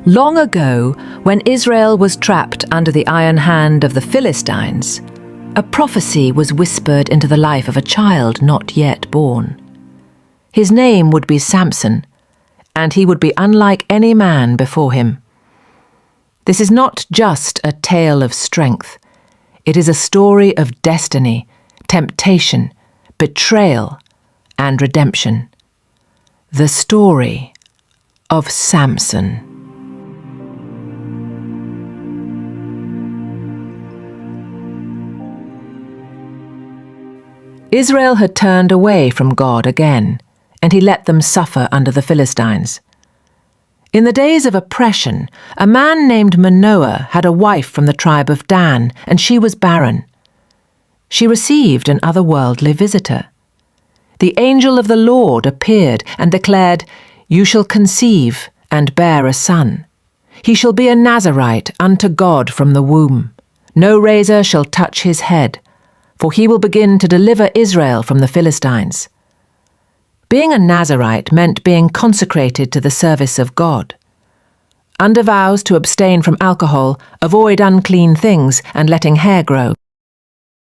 Long ago, when Israel was trapped under the iron hand of the Philistines, a prophecy was whispered into the life of a child not yet born. His name would be Samson, and he would be unlike any man before him. This is not just a tale of strength. It is a story of destiny, temptation, betrayal, and redemption. The story of Samson. Israel had turned away from God again, and he let them suffer under the Philistines. In the days of oppression, a man named Manoah had a wife from the tribe of Dan, and she was barren. She received an otherworldly visitor. The angel of the Lord appeared and declared, "You shall conceive and bear a son. He shall be a Nazirite unto God from the womb. No razor shall touch his head, for he will begin to deliver Israel from the Philistines." Being a Nazirite meant being consecrated to the service of God. Under vows to abstain from alcohol, avoid unclean things, and letting hair grow.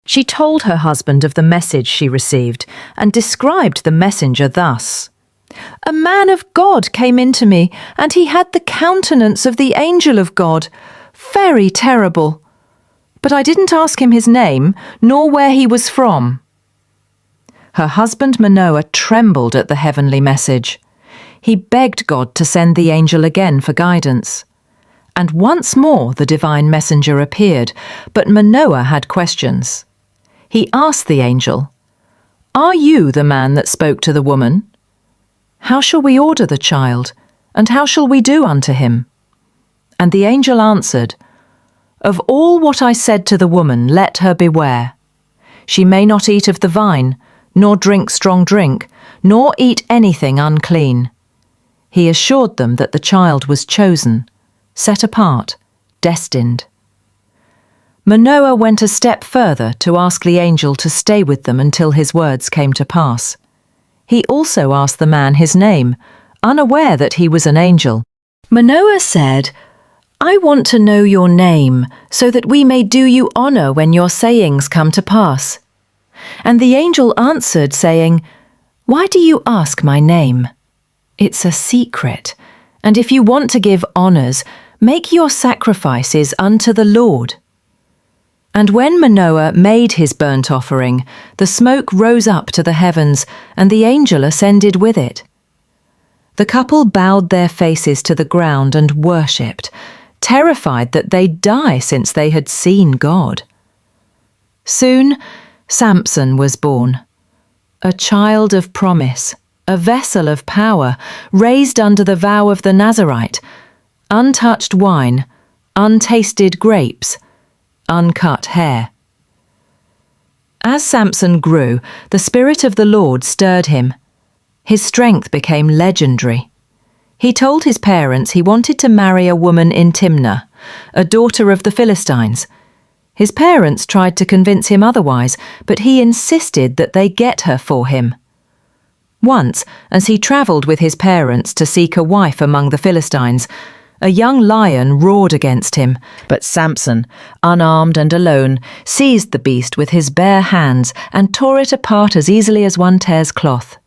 She told her husband of the message she received and described the messenger thus: "A man of God came into me, and he had the countenance of the angel of God. Very terrible. But I didn't ask him his name, nor where he was from." Her husband Manoah trembled at the heavenly message. He begged God to send the angel again for guidance. And once more the divine messenger appeared, but Manoah had questions. He asked the angel, "Are you the man that spoke to the woman? How shall we order the child, and how shall we do unto him?" And the angel answered, "Of all what I said to the woman, let her beware. She may not eat of the vine, nor drink strong drink, nor eat anything unclean." He assured them that the child was chosen, set apart, destined. Manoah went a step further to ask the angel to stay with them until his words came to pass. He also asked the man his name, unaware that he was an angel. Manoah said, "I want to know your name, so that we may do you honor when your sayings come to pass." And the angel answered, saying, "Why do you ask my name? It's a secret, and if you want to give honors, make your sacrifices unto the Lord." And when Manoah made his burnt offering, the smoke rose up to the heavens, and the angel ascended with it. The couple bowed their faces to the ground and worshipped, terrified that they'd die since they had seen God. Soon, Samson was born, a child of promise, a vessel of power, raised under the vow of the Nazirite, untouched wine, untasted grapes, uncut hair. As Samson grew, the Spirit of the Lord stirred him. His strength became legendary. He told his parents he wanted to marry a woman in Timnah, a daughter of the Philistines. His parents tried to convince him otherwise, but he insisted that they get her for him. Once, as he travelled with his parents to seek a wife among the Philistines, a young lion roared against him, but Samson, unarmed and alone, seized the beast with his bare hands and tore it apart as easily as one tears cloth.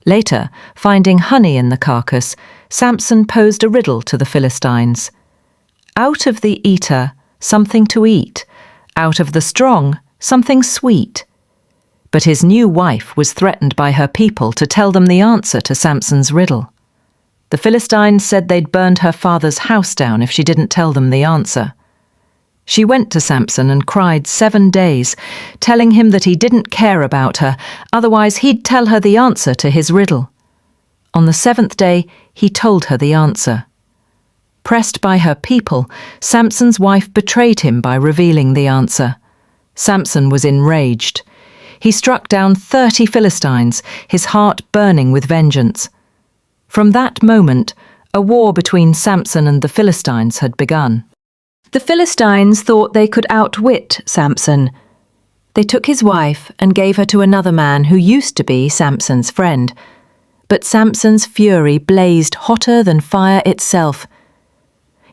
Later, finding honey in the carcass, Samson posed a riddle to the Philistines. Out of the eater, something to eat. Out of the strong, something sweet. But his new wife was threatened by her people to tell them the answer to Samson's riddle. The Philistines said they'd burned her father's house down if she didn't tell them the answer. She went to Samson and cried 7 days, telling him that he didn't care about her, otherwise he'd tell her the answer to his riddle. On the 7th day, he told her the answer. Pressed by her people, Samson's wife betrayed him by revealing the answer. Samson was enraged. He struck down 30 Philistines, his heart burning with vengeance. From that moment, a war between Samson and the Philistines had begun. The Philistines thought they could outwit Samson. They took his wife and gave her to another man who used to be Samson's friend. But Samson's fury blazed hotter than fire itself.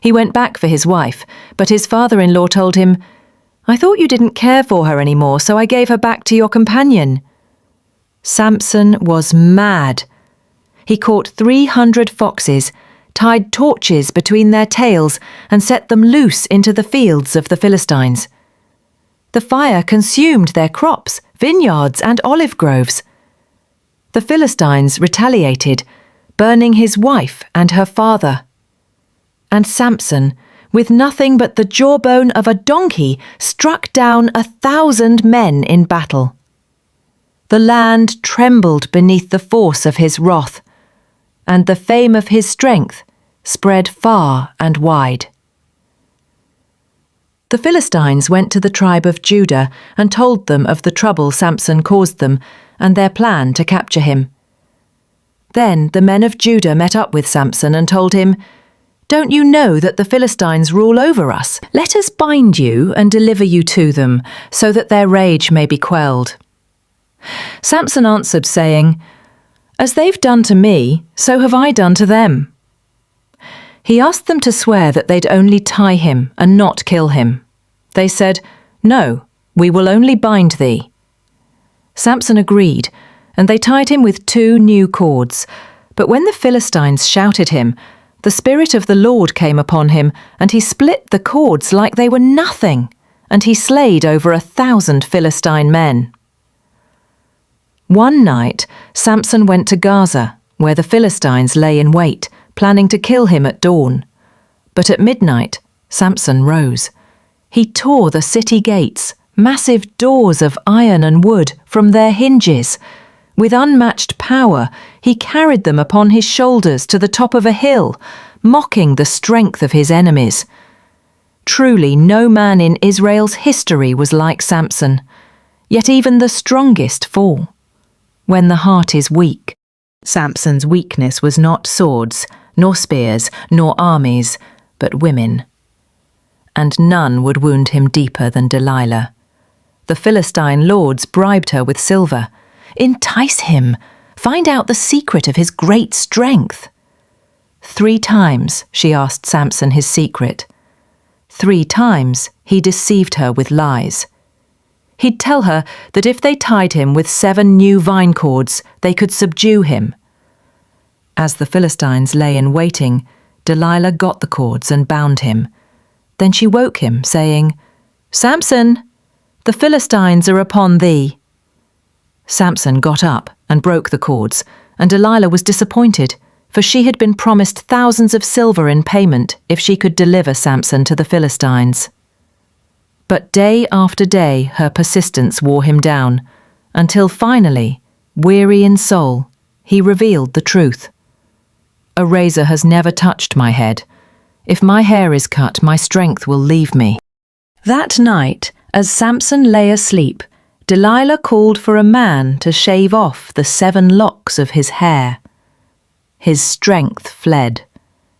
He went back for his wife, but his father-in-law told him, "I thought you didn't care for her anymore, so I gave her back to your companion." Samson was mad. He caught 300 foxes, tied torches between their tails, and set them loose into the fields of the Philistines. The fire consumed their crops, vineyards, and olive groves. The Philistines retaliated, burning his wife and her father. And Samson, with nothing but the jawbone of a donkey, struck down 1,000 men in battle. The land trembled beneath the force of his wrath, and the fame of his strength spread far and wide. The Philistines went to the tribe of Judah and told them of the trouble Samson caused them and their plan to capture him. Then the men of Judah met up with Samson and told him, "Don't you know that the Philistines rule over us? Let us bind you and deliver you to them, so that their rage may be quelled." Samson answered, saying, "As they've done to me, so have I done to them." He asked them to swear that they'd only tie him and not kill him. They said, "No, we will only bind thee." Samson agreed, and they tied him with 2 new cords. But when the Philistines shouted him, the Spirit of the Lord came upon him, and he split the cords like they were nothing, and he slayed over 1,000 Philistine men. One night, Samson went to Gaza, where the Philistines lay in wait, planning to kill him at dawn. But at midnight, Samson rose. He tore the city gates, massive doors of iron and wood, from their hinges. With unmatched power, he carried them upon his shoulders to the top of a hill, mocking the strength of his enemies. Truly, no man in Israel's history was like Samson. Yet even the strongest fall. When the heart is weak. Samson's weakness was not swords, nor spears, nor armies, but women. And none would wound him deeper than Delilah. The Philistine lords bribed her with silver. Entice him. Find out the secret of his great strength. 3 times she asked Samson his secret. 3 times he deceived her with lies. He'd tell her that if they tied him with 7 new vine cords, they could subdue him. As the Philistines lay in waiting, Delilah got the cords and bound him. Then she woke him, saying, "Samson, the Philistines are upon thee." Samson got up and broke the cords, and Delilah was disappointed, for she had been promised thousands of silver in payment if she could deliver Samson to the Philistines. But day after day her persistence wore him down, until finally, weary in soul, he revealed the truth. "A razor has never touched my head. If my hair is cut, my strength will leave me." That night, as Samson lay asleep, Delilah called for a man to shave off the 7 locks of his hair. His strength fled.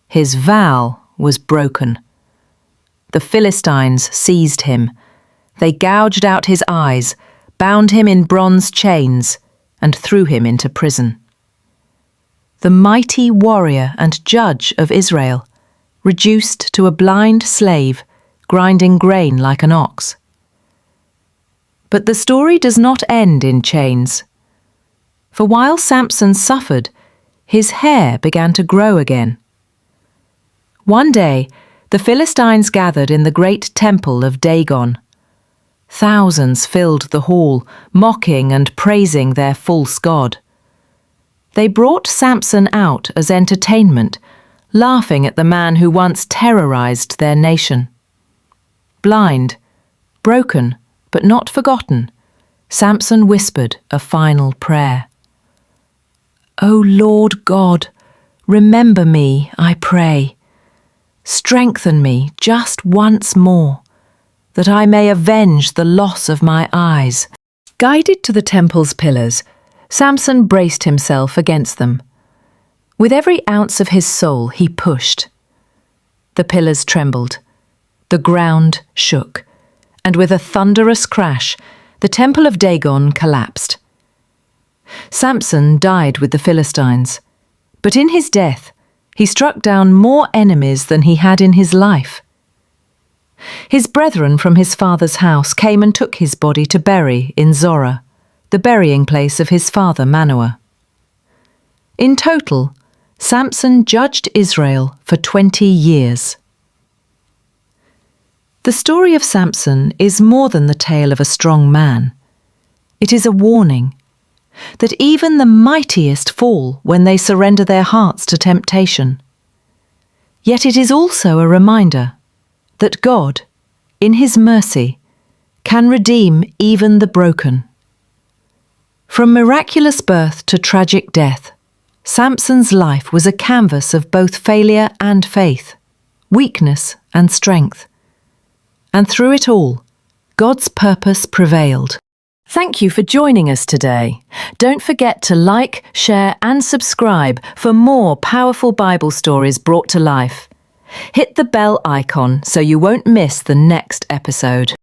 His vow was broken. The Philistines seized him. They gouged out his eyes, bound him in bronze chains, and threw him into prison. The mighty warrior and judge of Israel, reduced to a blind slave, grinding grain like an ox. But the story does not end in chains. For while Samson suffered, his hair began to grow again. One day, the Philistines gathered in the great temple of Dagon. Thousands filled the hall, mocking and praising their false god. They brought Samson out as entertainment, laughing at the man who once terrorized their nation. Blind, broken, but not forgotten, Samson whispered a final prayer. "O Lord God, remember me, I pray. Strengthen me just once more, that I may avenge the loss of my eyes." Guided to the temple's pillars, Samson braced himself against them. With every ounce of his soul he pushed. The pillars trembled. The ground shook. And with a thunderous crash, the temple of Dagon collapsed. Samson died with the Philistines, but in his death, He struck down more enemies than he had in his life. His brethren from his father's house came and took his body to bury in Zorah, the burying place of his father Manoah. In total, Samson judged Israel for 20 years. The story of Samson is more than the tale of a strong man. It is a warning that even the mightiest fall when they surrender their hearts to temptation. Yet it is also a reminder that God, in His mercy, can redeem even the broken. From miraculous birth to tragic death, Samson's life was a canvas of both failure and faith, weakness and strength. And through it all, God's purpose prevailed. Thank you for joining us today. Don't forget to like, share and subscribe for more powerful Bible stories brought to life. Hit the bell icon so you won't miss the next episode.